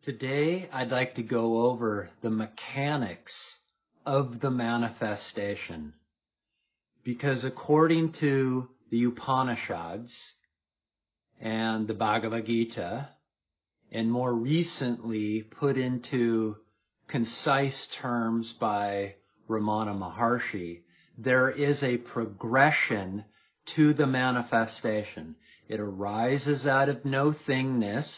Today, I'd like to go over the mechanics of the manifestation. Because according to the Upanishads and the Bhagavad Gita, and more recently put into concise terms by Ramana Maharshi, there is a progression to the manifestation. It arises out of no-thingness,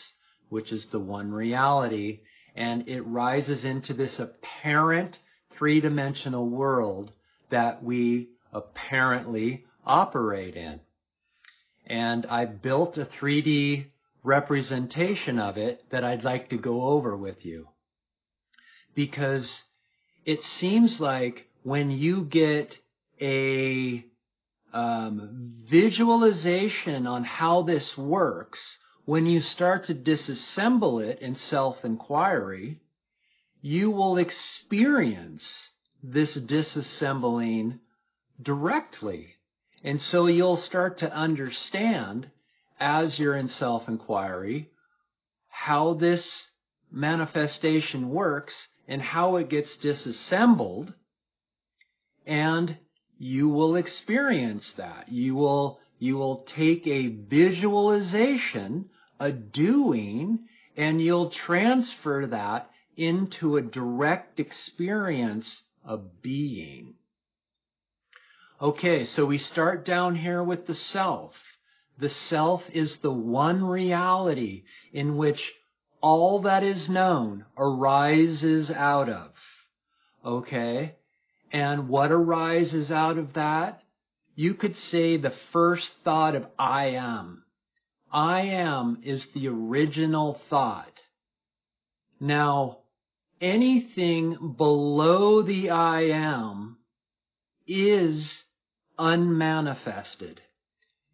which is the one reality, and it rises into this apparent three-dimensional world that we apparently operate in. And I built a 3D representation of it that I'd like to go over with you. Because it seems like when you get a visualization on how this works, when you start to disassemble it in self-enquiry, you will experience this disassembling directly. And so you'll start to understand, as you're in self-enquiry, how this manifestation works and how it gets disassembled, and you will experience that. You will take a visualization, a doing, and you'll transfer that into a direct experience of being. Okay, so we start down here with the self. The self is the one reality in which all that is known arises out of. Okay? And what arises out of that? You could say the first thought of I am. I am is the original thought. Now, anything below the I am is unmanifested.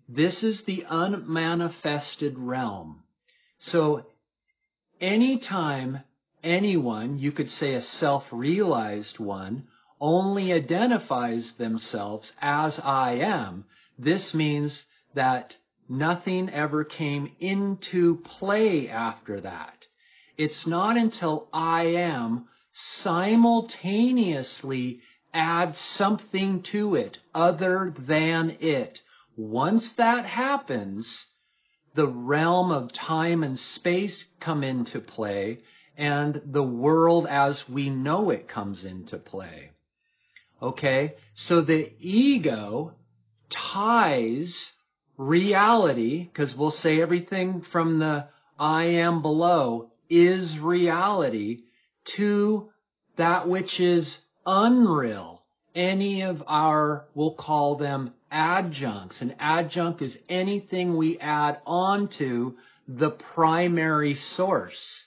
This is the unmanifested realm. So, anytime anyone, you could say a self-realized one, only identifies themselves as I am, this means that nothing ever came into play after that. It's not until I am simultaneously adds something to it other than it. Once that happens, the realm of time and space come into play, and the world as we know it comes into play. Okay? So the ego ties reality, because we'll say everything from the I am below is reality, to that which is unreal. Any of our, we'll call them adjuncts. An adjunct is anything we add onto the primary source.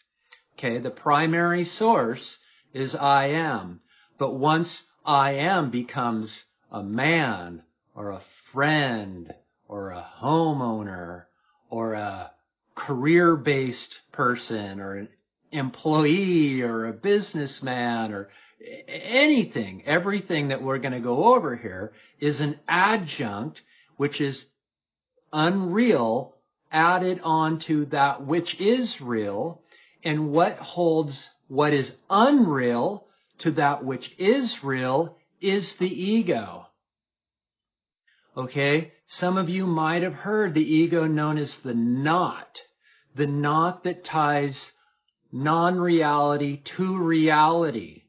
Okay, the primary source is I am. But once I am becomes a man, or a friend, or a homeowner, or a career-based person, or an employee, or a businessman, or anything, everything that we're going to go over here is an adjunct, which is unreal, added onto that which is real, and what holds what is unreal to that which is real is the ego. Okay? Some of you might have heard the ego known as the knot that ties non-reality to reality.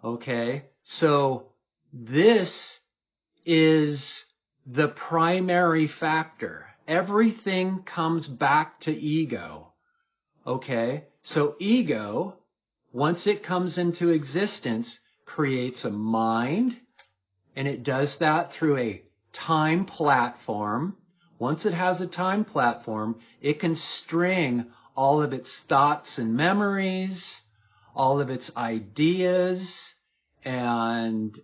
Okay? So this is the primary factor. Everything comes back to ego. Okay? So ego, once it comes into existence, creates a mind, and it does that through a time platform. Once it has a time platform, it can string all of its thoughts and memories, all of its ideas and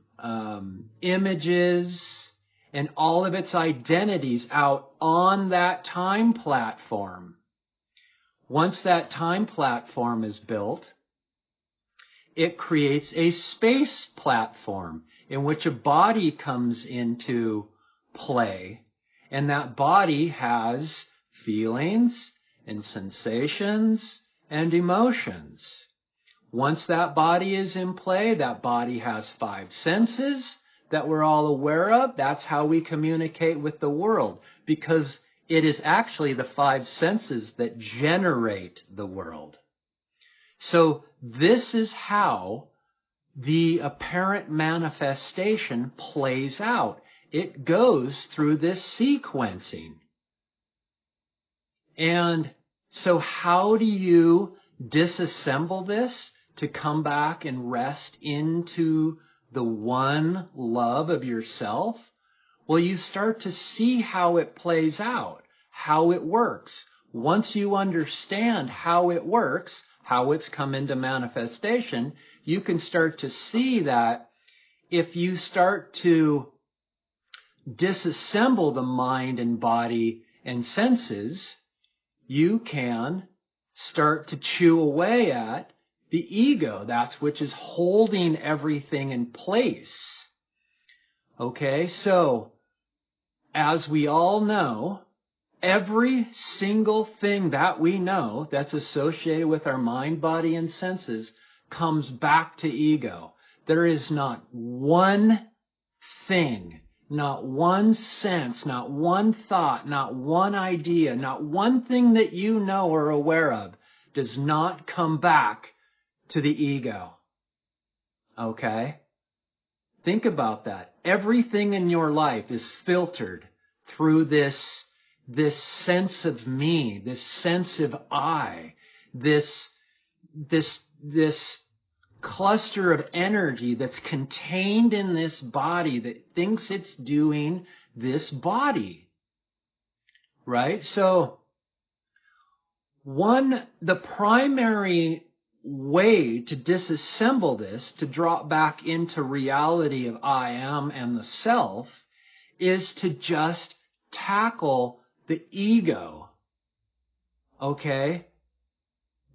images, and all of its identities out on that time platform. Once that time platform is built, it creates a space platform in which a body comes into play, and that body has feelings and sensations and emotions. Once that body is in play, that body has 5 senses that we're all aware of. That's how we communicate with the world, because it is actually the 5 senses that generate the world. So this is how the apparent manifestation plays out. It goes through this sequencing. And so how do you disassemble this to come back and rest into the one love of yourself? Well, you start to see how it plays out, how it works. Once you understand how it works, how it's come into manifestation, you can start to see that if you start to disassemble the mind and body and senses, you can start to chew away at the ego, that's which is holding everything in place. Okay, so as we all know, every single thing that we know that's associated with our mind, body, and senses comes back to ego. There is not one thing, not one sense, not one thought, not one idea, not one thing that you know or are aware of does not come back to the ego. Okay? Think about that. Everything in your life is filtered through this sense of me, this sense of I, this cluster of energy that's contained in this body that thinks it's doing this body. Right? So, the primary way to disassemble this, to drop back into reality of I am and the self, is to just tackle the ego. Okay?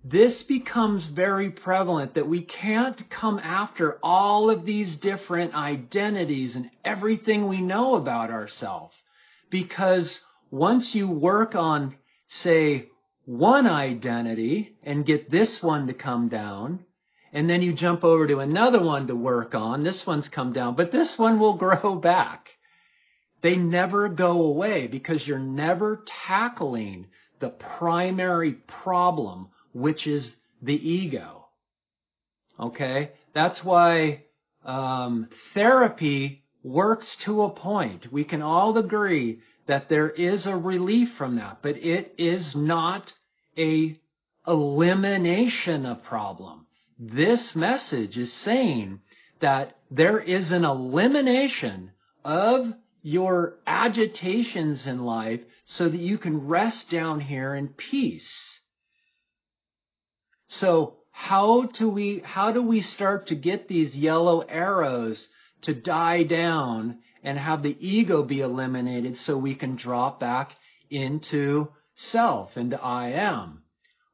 This becomes very prevalent that we can't come after all of these different identities and everything we know about ourselves. Because once you work on, say, one identity and get this one to come down, and then you jump over to another one to work on, this one's come down, but this one will grow back. They never go away because you're never tackling the primary problem, which is the ego. Okay? That's why therapy works to a point. We can all agree that there is a relief from that, but it is not a elimination of problem. This message is saying that there is an elimination of your agitations in life so that you can rest down here in peace. So how do we start to get these yellow arrows to die down and have the ego be eliminated so we can drop back into self, into I am?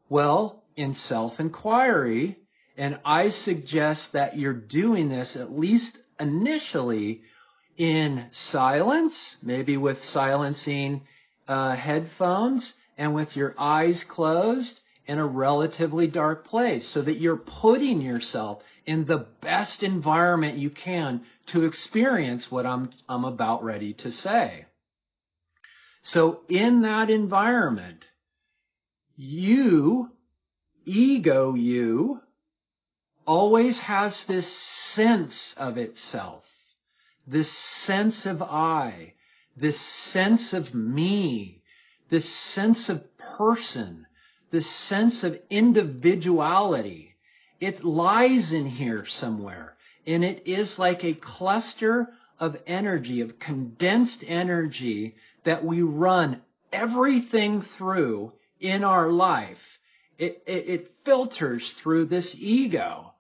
Well, in self-enquiry, and I suggest that you're doing this at least initially in silence, maybe with silencing headphones and with your eyes closed in a relatively dark place so that you're putting yourself in the best environment you can to experience what I'm about ready to say. So in that environment, ego you, always has this sense of itself, this sense of I, this sense of me, this sense of person, this sense of individuality. It lies in here somewhere, and it is like a cluster of energy, of condensed energy that we run everything through in our life. It filters through this ego.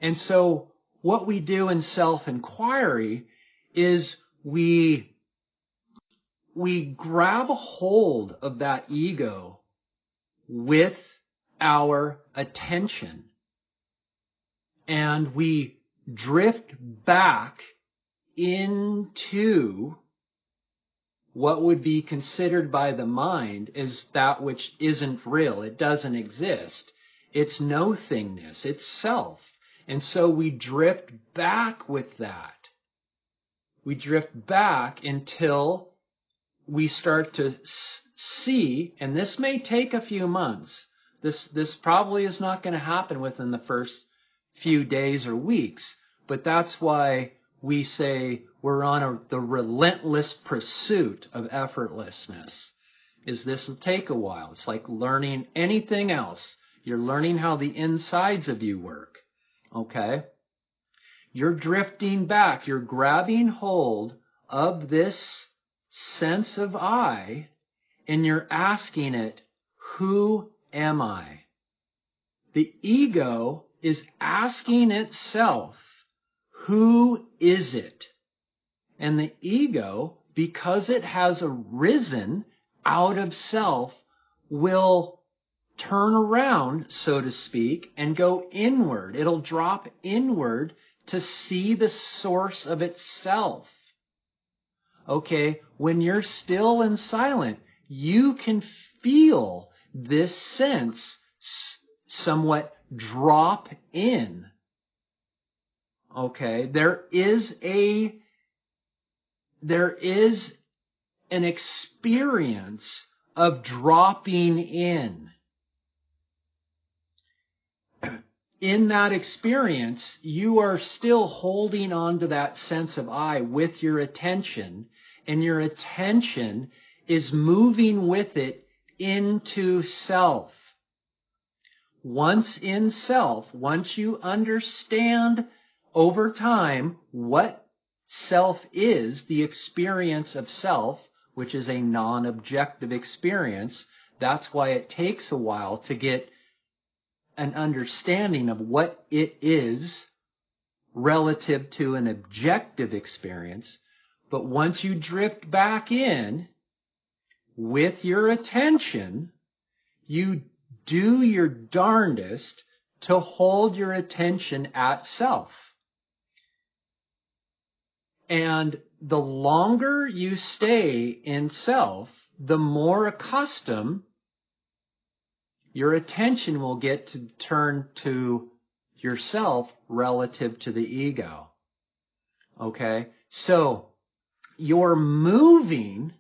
And so what we do in self-enquiry is we grab a hold of that ego with our attention, and we drift back into what would be considered by the mind as that which isn't real. It doesn't exist. It's no-thingness. It's self. And so we drift back with that. We drift back until we start to see, and this may take a few months. This probably is not going to happen within the first few days or weeks, but that's why we say we're on the relentless pursuit of effortlessness. This will take a while. It's like learning anything else. You're learning how the insides of you work. Okay? You're drifting back. You're grabbing hold of this sense of I, and you're asking it, who am I? The ego is asking itself, who is it? And the ego, because it has arisen out of self, will turn around, so to speak, and go inward. It'll drop inward to see the source of itself. Okay, when you're still and silent, you can feel this sense somewhat drop in. Okay, there is an experience of dropping in. In that experience, you are still holding on to that sense of I with your attention, and your attention is moving with it into self. Once in self, once you understand over time what self is, the experience of self, which is a non-objective experience, that's why it takes a while to get an understanding of what it is relative to an objective experience. But once you drift back in with your attention, you do your darndest to hold your attention at self. And the longer you stay in self, the more accustomed your attention will get to turn to yourself relative to the ego. Okay? So, you're moving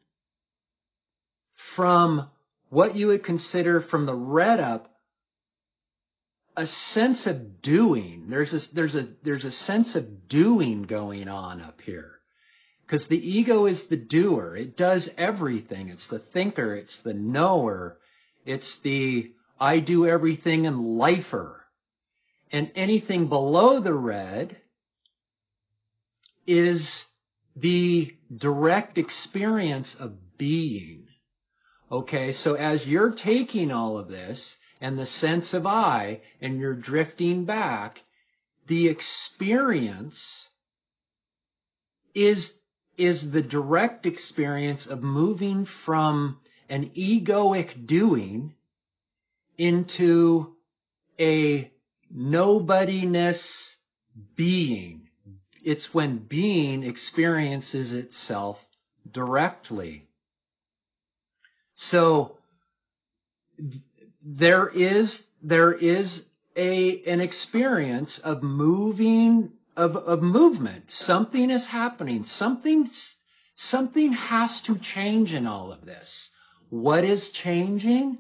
from what you would consider from the red up a sense of doing. There's a sense of doing going on up here. Because the ego is the doer. It does everything. It's the thinker. It's the knower. It's the I do everything in lifer. And anything below the red is the direct experience of being. Okay, so as you're taking all of this and the sense of I, and you're drifting back, the experience is the direct experience of moving from an egoic doing into a nobodiness being. It's when being experiences itself directly. So there is an experience of moving, of movement. Something is happening. Something has to change in all of this. What is changing?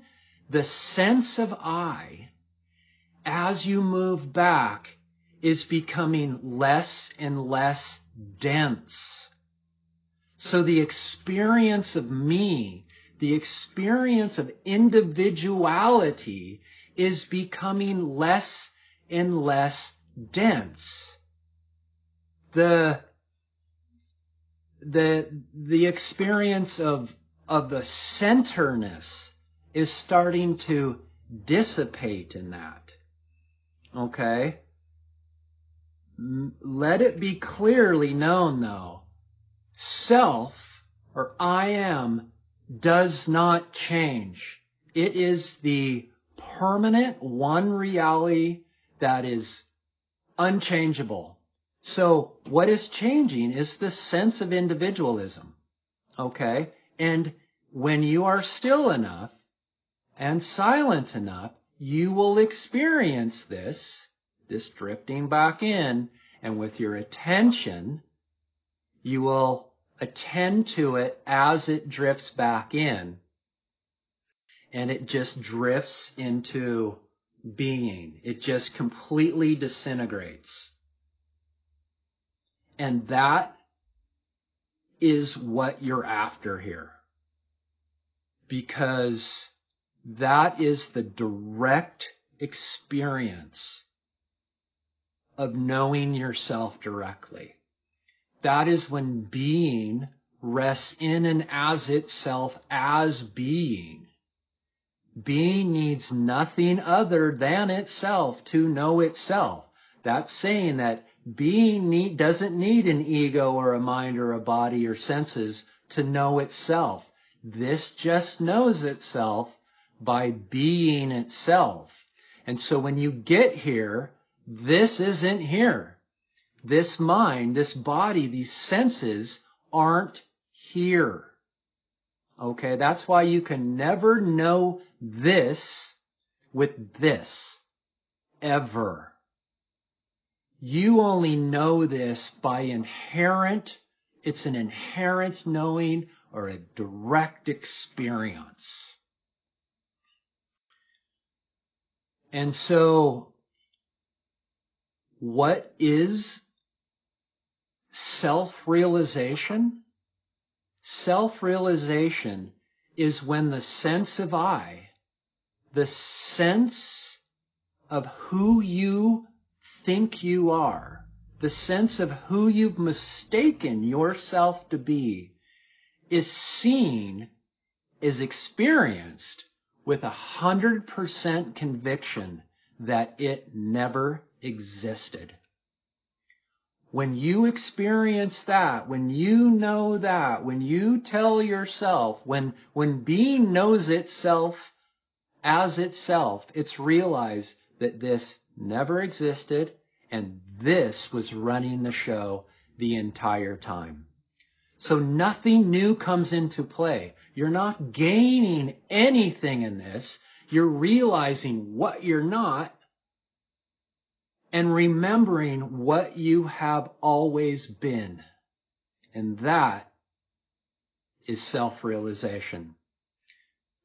The sense of I, as you move back, is becoming less and less dense. So the experience of me, the experience of individuality, is becoming less and less dense. The experience of the centerness is starting to dissipate in that. Okay? Let it be clearly known, though, self, or I am, does not change. It is the permanent one reality that is unchangeable. So what is changing is the sense of individualism. Okay? And when you are still enough and silent enough, you will experience this drifting back in, and with your attention, you will attend to it as it drifts back in, and it just drifts into being. It just completely disintegrates. And that is what you're after here. Because that is the direct experience of knowing yourself directly. That is when being rests in and as itself as being. Being needs nothing other than itself to know itself. That's saying that being doesn't need an ego or a mind or a body or senses to know itself. This just knows itself by being itself. And so when you get here, this isn't here. This mind, this body, these senses aren't here. Okay, that's why you can never know this with this, ever. You only know this by it's an inherent knowing or a direct experience. And so, what is self-realization? Self-realization is when the sense of I, the sense of who you think you are, the sense of who you've mistaken yourself to be, is seen, is experienced with 100% conviction that it never existed. When you experience that, when you know that, when you tell yourself, when being knows itself as itself, it's realized that this never existed and this was running the show the entire time. So nothing new comes into play. You're not gaining anything in this. You're realizing what you're not and remembering what you have always been. And that is self-realization.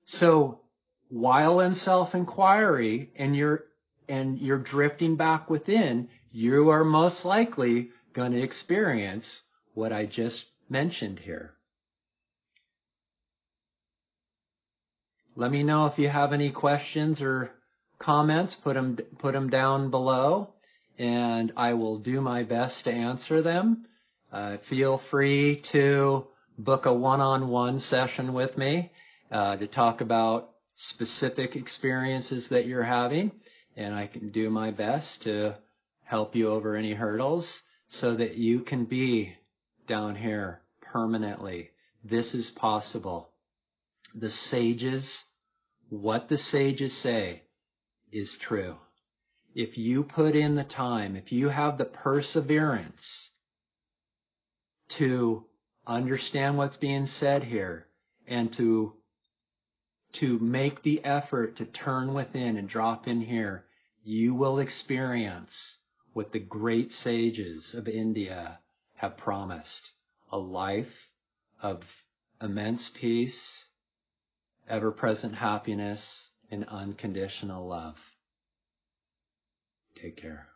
So while in self-enquiry and you're drifting back within, you are most likely going to experience what I just mentioned here. Let me know if you have any questions or comments. Put them down below, and I will do my best to answer them. Feel free to book a one-on-one session with me to talk about specific experiences that you're having, and I can do my best to help you over any hurdles so that you can be down here permanently. This is possible. The sages, what the sages say is true. If you put in the time, if you have the perseverance to understand what's being said here and to make the effort to turn within and drop in here, you will experience what the great sages of India have promised: a life of immense peace, ever-present happiness, and unconditional love. Take care.